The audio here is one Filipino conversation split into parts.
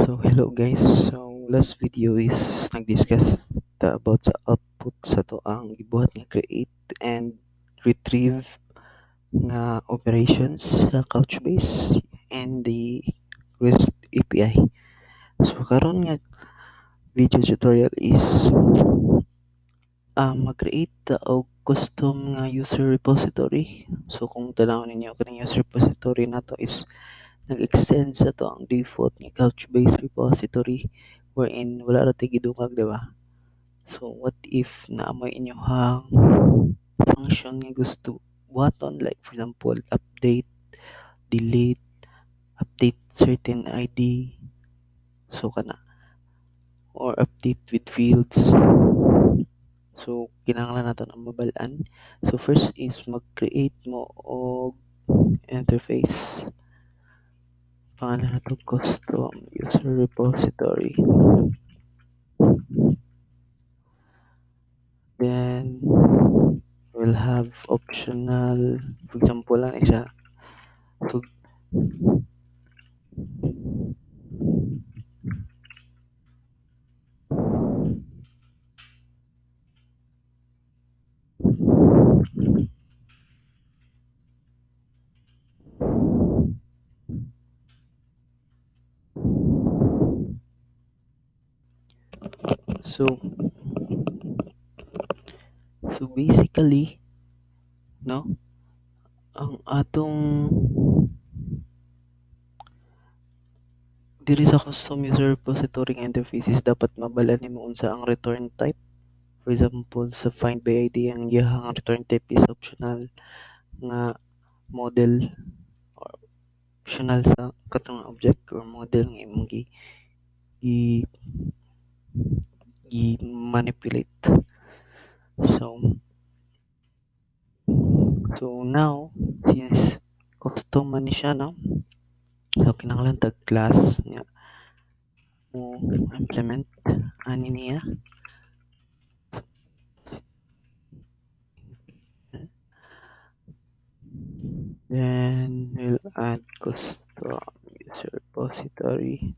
So hello guys. So last video is nag-discuss about sa output sa to ang gibuhat nga create and retrieve nga operations sa Couchbase and the REST API. So karon nga video tutorial is mag-create og custom nga user repository. So kung tanawon ninyo kaning user repository nato is nag-extend sa to ang default ni Couchbase repository wherein wala ra tay gidungag, di ba? So what if naamoy inyohang function nga gusto buhaton, like for example update, delete, update certain ID, so kana, or update with fields. So kinahanglan nato ang mabalaan. So first is mag-create mo og interface. Pangalan na to custom user repository. Then we'll have optional, for example lang siya. So so basically, no, ang atong diri sa custom user repository nga interfaces dapat mabalaan nimo unsa ang return type. For example, sa find by ID ang iyahang return type is optional nga model or optional sa katong object or model nga imong gi manipulate. So now since custom man ni siya, no, so kinahanglan tag class nga mo implement ani niya. Then we'll add custom user repository.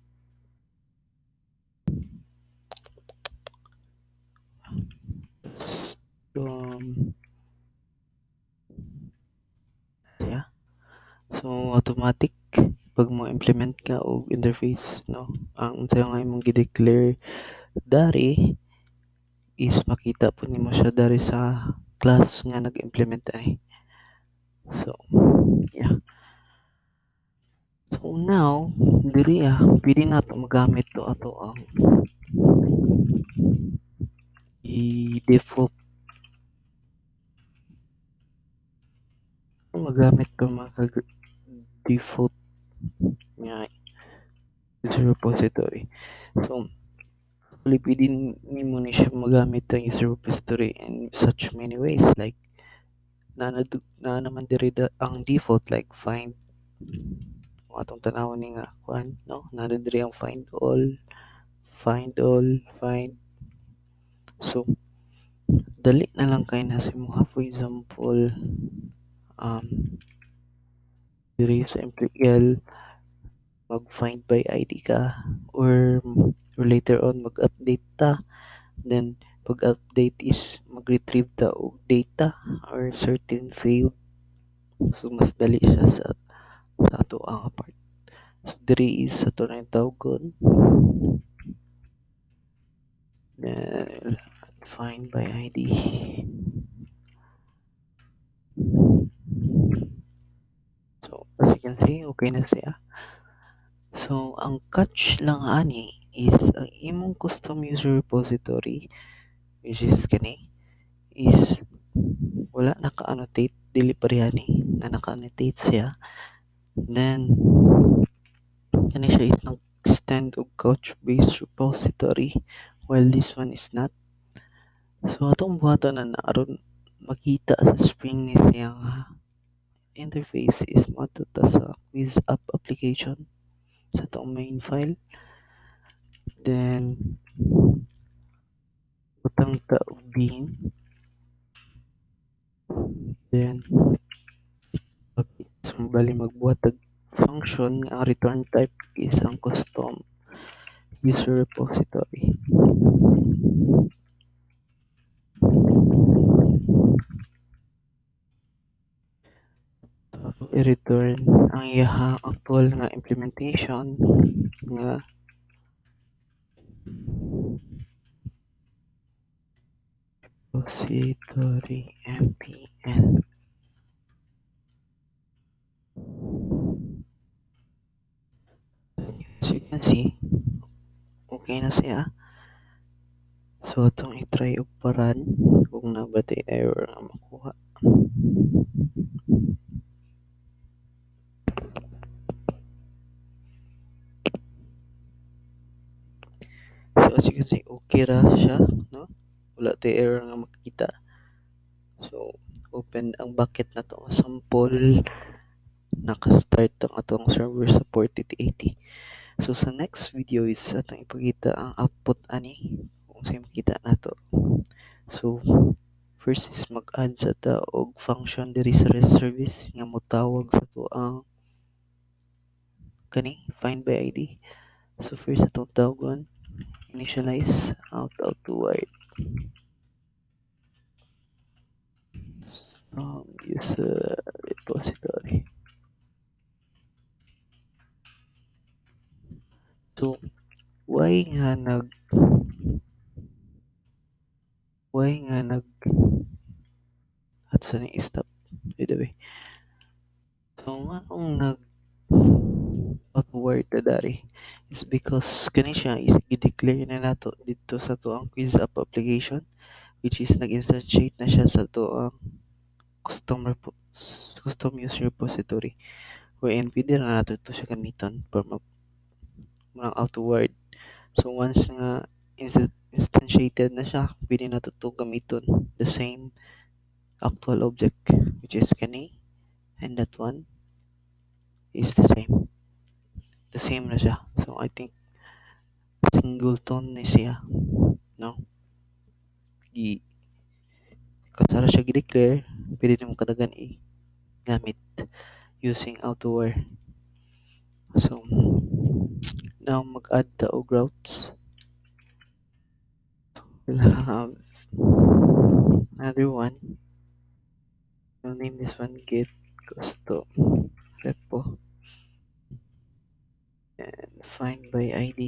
Yeah. So automatic pag mo implement ka og interface, no, ang unsa nga imong gi-declare dari is makita po nimo siya dari sa class nga nag-implement ani. So yeah. So now diri pwede nato magamit to ato ang i-default magamit to mga default nga user repository. So pwede nimo ni siya magamit ang user repository in such many ways, like na naman diri ang default like find, atong tanawon ni nga kuan, no, na diri ang find all, find. So dali na lang kay na sa imo, for example diri sa MPL mag find by ID ka or later on mag-update ta, then pag update is mag-retrieve ta og data or certain field. So mas dali siya sa ato ang part. So diri is sa to na tawgon, then find by ID. So as you can see, okay na siya. So ang catch lang ani is ang imong custom user repository, which is kani, is wala naka-annotate, dili pareha ni na naka-annotate siya. Then kani siya is nag-extend og Couchbase repository while this one is not. So atong buhaton na aron makita sa screen ni siya nga interface is matuta sa quiz app application sa itong main file. Then butang ta og bin, then bali magbuhat og function nga return type is ang custom user repository. So, i-return ang iyahang actual nga implementation nga repository mpl. As you can see, okay na siya. So, itong i-try og paran kung nabatay error nga makuha. So, as you can see, okay ra siya, no? Wala tay error nga makikita. So, open ang bucket na to nga sample. Naka-start ang atong server sa port 8080. So, sa next video is atong ipakita ang output ani kung saan makita nato. So, first is mag-add sa ta og function diri sa REST service nga motawag sa to ang kani find by ID. So, first atong tawagon initialize out to wide user repository. So, why nga nag ato sa ni stop by the way. So, nga kung nag outward na dari is because kani siya is i-declare na nato dito sa to ang quiz app application, which is nag-instantiate na siya sa to ang custom user repository wherein pwede na nato ito siya gamiton for mga outward. So once nga instantiated na siya, pwede na ito gamiton the same actual object, which is kani, and that one is the same na siya. So I think singleton ni siya, no? Gi kasara siya gi-declare, pwede nimo kadagan i-gamit using outward. So now mag-add ta og routes. We'll have another one. We'll name this one get custom repo and find by ID.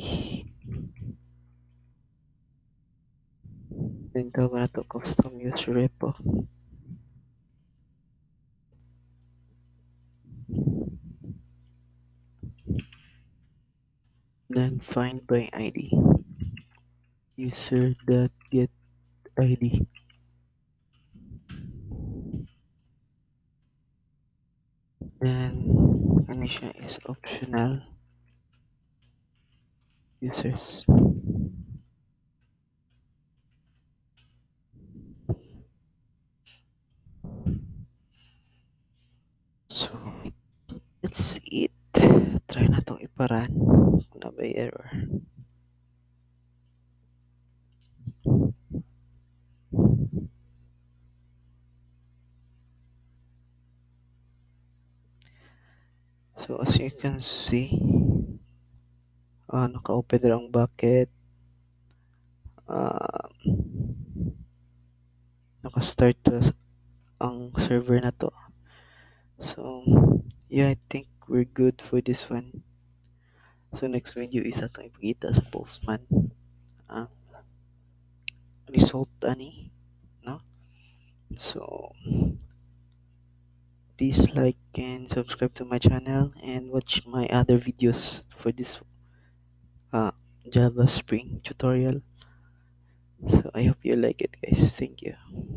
Then tawag na to custom user repo. Then find by ID. User.get ID. Then initial is optional users. So that's it. Try na itong iparan kung na may error. So as you can see, naka-open na ang bucket. Naka-start ang server na to. So yeah, I think we're good for this one. So next video is atong ipakita sa PostMan result ani, no? So please like and subscribe to my channel and watch my other videos for this uh, Java Spring tutorial. So I hope you like it, guys. Thank you.